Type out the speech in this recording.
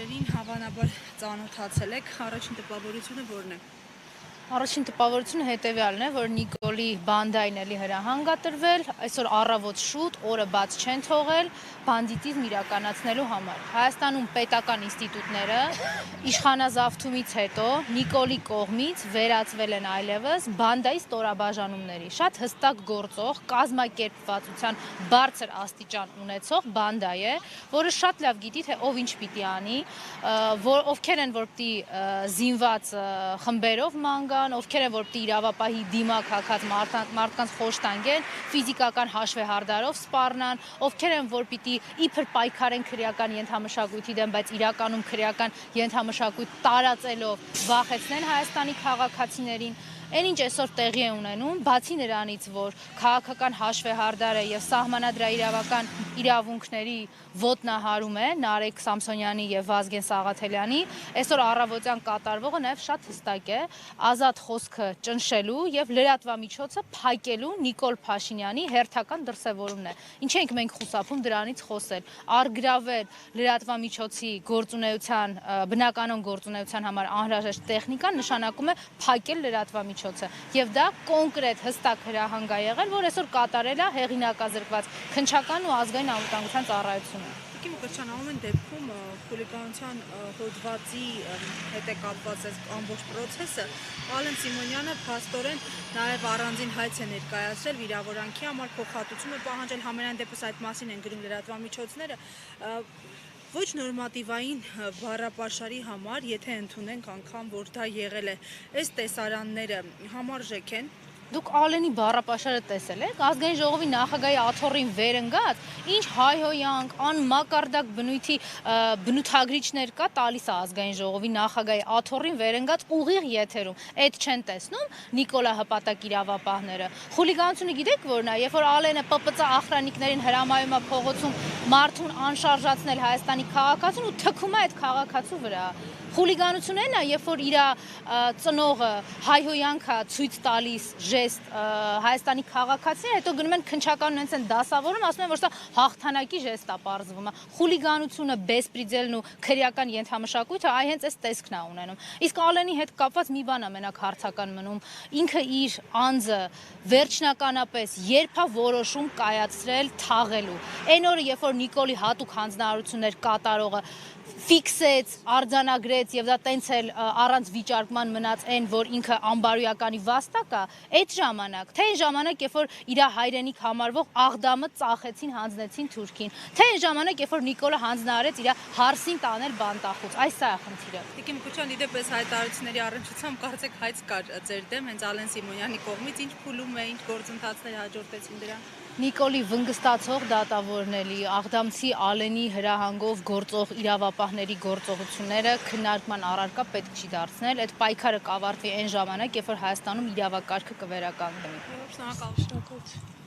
փաստորեն հավանաբար ծանոթացել եք, առաջին տպավորությունը որն է։ Առաջին տպավորությունը հետևյալն է, որ Նիկոլի բանդային էլի հրահանգ ա տրվել, այսօր առավոտ շուտ, օրը բաց չեն թողել բանդիտիզմ իրականացնելու համար։ Հայաստանում պետական ինստիտուտները իշխանազավթումից հետո Նիկոլի կողմից վերածվել են այլևս բանդայի ստորաբաժանումների։ Շատ հստակ գործող, կազմակերպվածության բարձր աստիճան ունեցող բանդա է, որը շատ լավ գիտի, թե ով ինչ պիտի անի, ովքեր են որ պիտի զինված խմբերով ման գան, ովքեր են որ պիտի իրավապահի դիմակ հագած մարդկանց խոշտանգեն, ֆիզիկական հաշվեհարդարով սպառնան, ովքեր են որ պիտի իբր պայքարեն քրեական ենթամշակույթի դեմ, բայց իրականում քրեական ենթամշակույթ տարածելով վախեցնեն Հայաստանի քաղաքացիներին։ Այն ինչ այսօր տեղի է ունենում, բացի նրանից, որ քաղաքական հաշվեհարդարը եւ սահմանադրաիրավական իրավունքների ոտնահարում է Նարեկ Սամսոնյանի եւ Վազգեն Սաղաթելյանի, այսօր առավոտյան կատարվողը նաեւ շատ հստակ է, ազատ խոսքը ճնշելու եւ լրատվամիջոցը փակելու Նիկոլ Փաշինյանի հերթական դրսեւորումն է։ Ինչ ենք մենք խուսափում դրանից խոսել, առգրավել լրատվամիջոցի գործունեության, բնականon գործունեության համար անհրաժեշտ տեխնիկան նշանակում է փակել լրատվամիջոցը եւ դա կոնկրետ հստակ հրահանգ է եղել, որ այսօր կատարել է հեղինակազրկված քննչական ու ազգային անվտանգության ծառայությունը։ Տիկին Մկրտչյան, ամեն դեպքում խուլիգանության հոդվածի հետ է կապված այս ամբողջ process-ը, Ալեն Սիմոնյանը փաստորեն նաև առանձին հայց է ներկայացրել վիրավորանքի համար, փոխհատուցում է պահանջել, համենայն դեպս այդ մասին են գրում լրատվամիջոցները, ոչ նորմատիվային բառապաշարի համար, եթե ընդունենք անգամ, որ դա եղել է, այս տեսարանները համարժեք են։ Դուք Ալենի բառապաշարը տեսել եք, ազգային ժողովի նախագահի աթոռին վերընկած, ինչ հայհոյանք, անմակարդակ բնույթի բնութագրիչներ կա տալիս է ազգային ժողովի նախագահի աթոռին վերընկած ուղիղ եթերում։ Այդ չեն տեսնում Նիկոլա հպատակ իրավապահները։ Խուլիգանությունը գիտեք որն է, երբ որ Ալենը ՊՊԾ ախրանիկներին հրամայում է փողոցում մարդուն անշարժացնել Հայաստանի քաղաքացուն ու թքում է այդ քաղաքացու վրա։ Խուլիգանությունն է, երբ որ իր ծնողը հայհոյանք է ցույց տալիս ժեստ Հայաստանի քաղաքացիներ, հետո գնում են քննչական ունենց են դասավորում, ասում են որ սա հաղթանակի ժեստ է պարզվում։ Խուլիգանությունը, բեսպրիդելն ու քրեական ենթամշակույթը այ հենց այս տեսքն է ունենում։ Իսկ Ալենի հետ կապված մի բան է մենակ հարցական մնում, ինքը իր անձը վերջնականապես երբ է որոշում կայացրել թաղելու։ Այն օրը, երբ որ Նիկոլի հատուկ հանձնարարություններ կատարողը ֆիքսեց, արձանագրեց եւ դա տենց էլ առանց վիճարկման մնաց այն, որ ինքը անբարոյականի վաստակ է, այդ ժամանակ, թե այն ժամանակ, երբ որ իր հայրենիք համարվող Աղդամը ծախեցին, հանձնեցին Թուրքին, թե այն ժամանակ, երբ որ Նիկոլը հանձնարարեց իր հարսին տանել բանտախուց, այս է խնդիրը։ Տիկին Մկրտչյան, իդեպ հայտարարությունների առնչությամբ կարծեք հայց կար ձեր դեմ հենց Ալեն Սիմոնյանի կողմից, ինչ փուլում է, ինչ գործընթացներ հաջորդեցին դրան։ Նիկոլի վնգստացող դատավորների, աղդամցի Ալենի հրահանգով գործող իրավապահների գործողությունները քննարկման առարկա պետք չի դարձնել, այդ պայքարը կավարտվի այն ժամանակ, երբ որ Հայաստանում իրավակարգը կվերականգնվի։ Շնորհակալ։